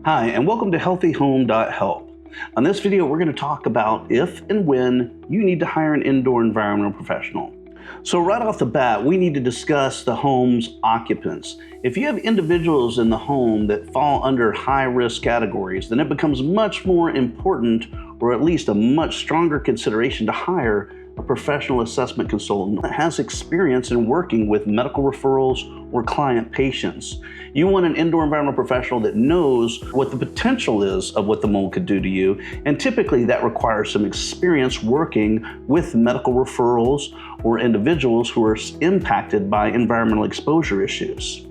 Hi, and welcome to healthyhome.help. On this video, we're going to talk about if and when you need to hire an indoor environmental professional. So right off the bat, we need to discuss the home's occupants. If you have individuals in the home that fall under high-risk categories, then it becomes much more important, or at least a much stronger consideration, to hire a professional assessment consultant that has experience in working with medical referrals or client patients. You want an indoor environmental professional that knows what the potential is of what the mold could do to you, and typically that requires some experience working with medical referrals or individuals who are impacted by environmental exposure issues.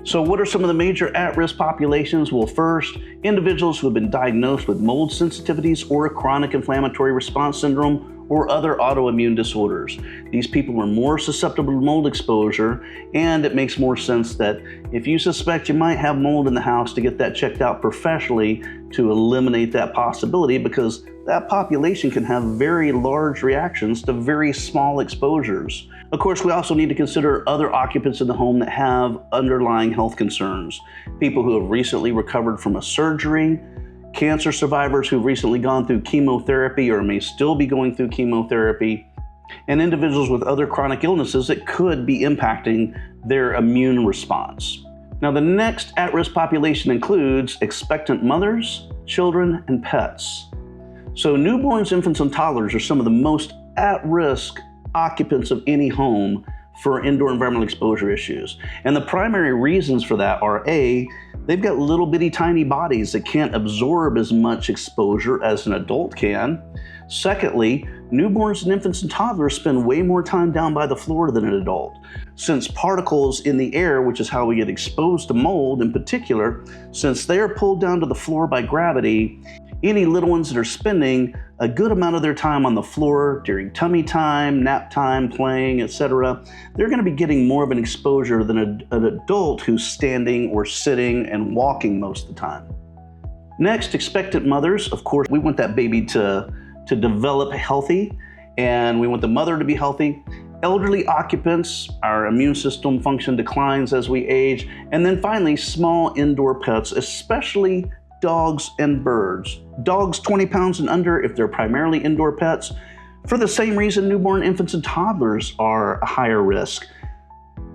So what are some of the major at-risk populations? Well, first, individuals who have been diagnosed with mold sensitivities or a chronic inflammatory response syndrome or other autoimmune disorders. These people are more susceptible to mold exposure, and it makes more sense that if you suspect you might have mold in the house, to get that checked out professionally to eliminate that possibility, because that population can have very large reactions to very small exposures. Of course, we also need to consider other occupants in the home that have underlying health concerns. People who have recently recovered from a surgery, cancer survivors who've recently gone through chemotherapy or may still be going through chemotherapy, and individuals with other chronic illnesses that could be impacting their immune response. Now, the next at-risk population includes expectant mothers, children, and pets. So newborns, infants, and toddlers are some of the most at-risk occupants of any home for indoor environmental exposure issues. And the primary reasons for that are A, they've got little bitty tiny bodies that can't absorb as much exposure as an adult can. Secondly, newborns and infants and toddlers spend way more time down by the floor than an adult. Since particles in the air, which is how we get exposed to mold in particular, since they are pulled down to the floor by gravity, any little ones that are spending a good amount of their time on the floor during tummy time, nap time, playing, etc., they're going to be getting more of an exposure than an adult who's standing or sitting and walking most of the time. Next, expectant mothers. Of course, we want that baby to develop healthy, and we want the mother to be healthy. Elderly occupants, our immune system function declines as we age. And then finally, small indoor pets, especially dogs and birds. Dogs 20 pounds and under if they're primarily indoor pets. For the same reason, newborn infants and toddlers are a higher risk.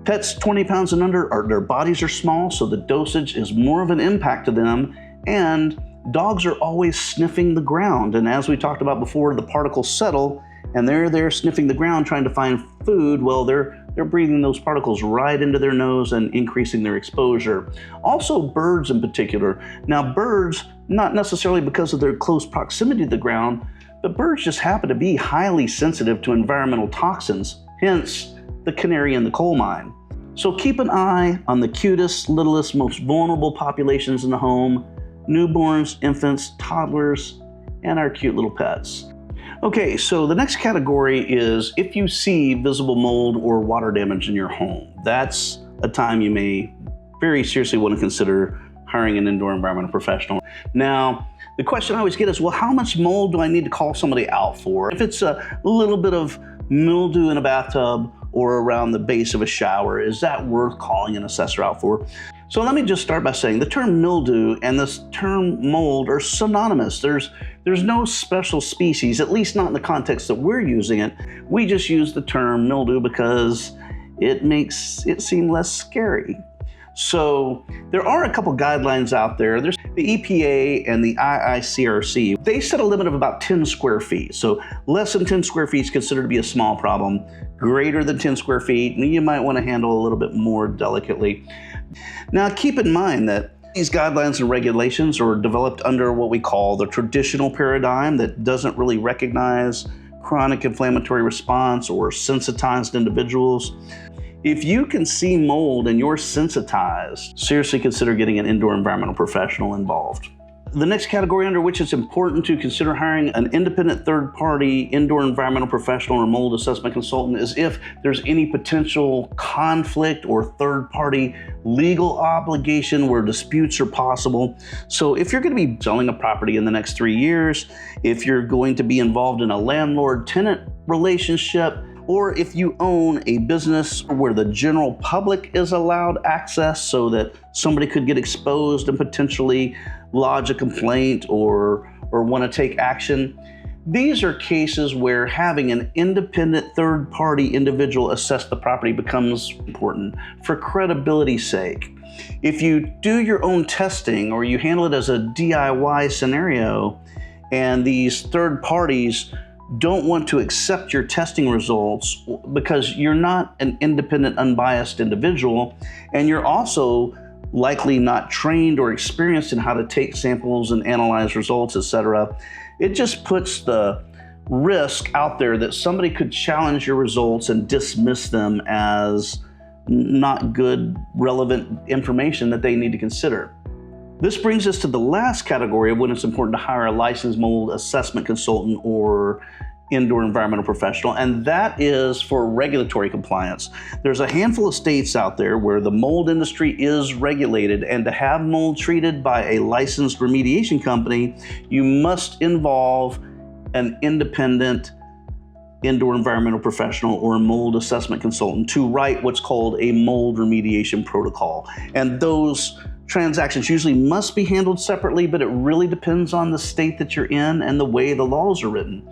Pets 20 pounds and under, their bodies are small, so the dosage is more of an impact to them, and dogs are always sniffing the ground. And as we talked about before, the particles settle, and they're there sniffing the ground trying to find food. Well, they're breathing those particles right into their nose and increasing their exposure. Also birds in particular. Now birds, not necessarily because of their close proximity to the ground, but birds just happen to be highly sensitive to environmental toxins, hence the canary in the coal mine. So keep an eye on the cutest, littlest, most vulnerable populations in the home: newborns, infants, toddlers, and our cute little pets. Okay, so the next category is if you see visible mold or water damage in your home. That's a time you may very seriously want to consider hiring an indoor environmental professional. Now, the question I always get is, well, how much mold do I need to call somebody out for? If it's a little bit of mildew in a bathtub or around the base of a shower, is that worth calling an assessor out for? So let me just start by saying the term mildew and this term mold are synonymous. There's no special species, at least not in the context that we're using it. We just use the term mildew because it makes it seem less scary. So there are a couple guidelines out there. There's the EPA and the IICRC. They set a limit of about 10 square feet. So less than 10 square feet is considered to be a small problem. Greater than 10 square feet, you might want to handle a little bit more delicately. Now keep in mind that these guidelines and regulations are developed under what we call the traditional paradigm that doesn't really recognize chronic inflammatory response or sensitized individuals. If you can see mold and you're sensitized, seriously consider getting an indoor environmental professional involved. The next category under which it's important to consider hiring an independent third-party indoor environmental professional or mold assessment consultant is if there's any potential conflict or third-party legal obligation where disputes are possible. So if you're going to be selling a property in the next 3 years, if you're going to be involved in a landlord-tenant relationship, or if you own a business where the general public is allowed access so that somebody could get exposed and potentially lodge a complaint or want to take action. These are cases where having an independent third-party individual assess the property becomes important for credibility's sake. If you do your own testing or you handle it as a DIY scenario and these third parties don't want to accept your testing results because you're not an independent, unbiased individual, and you're also likely not trained or experienced in how to take samples and analyze results, etc., it just puts the risk out there that somebody could challenge your results and dismiss them as not good, relevant information that they need to consider. This brings us to the last category of when it's important to hire a licensed mold assessment consultant or indoor environmental professional, and that is for regulatory compliance. There's a handful of states out there where the mold industry is regulated, and to have mold treated by a licensed remediation company, you must involve an independent indoor environmental professional or a mold assessment consultant to write what's called a mold remediation protocol. And those transactions usually must be handled separately, but it really depends on the state that you're in and the way the laws are written.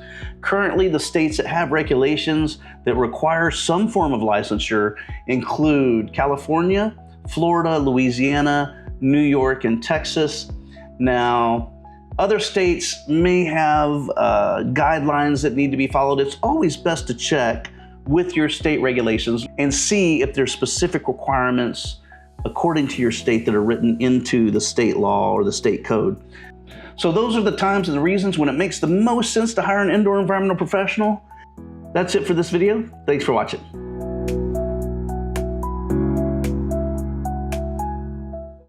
Currently, the states that have regulations that require some form of licensure include California, Florida, Louisiana, New York, and Texas. Now, other states may have guidelines that need to be followed. It's always best to check with your state regulations and see if there's specific requirements according to your state that are written into the state law or the state code. So those are the times and the reasons when it makes the most sense to hire an indoor environmental professional. That's it for this video. Thanks for watching.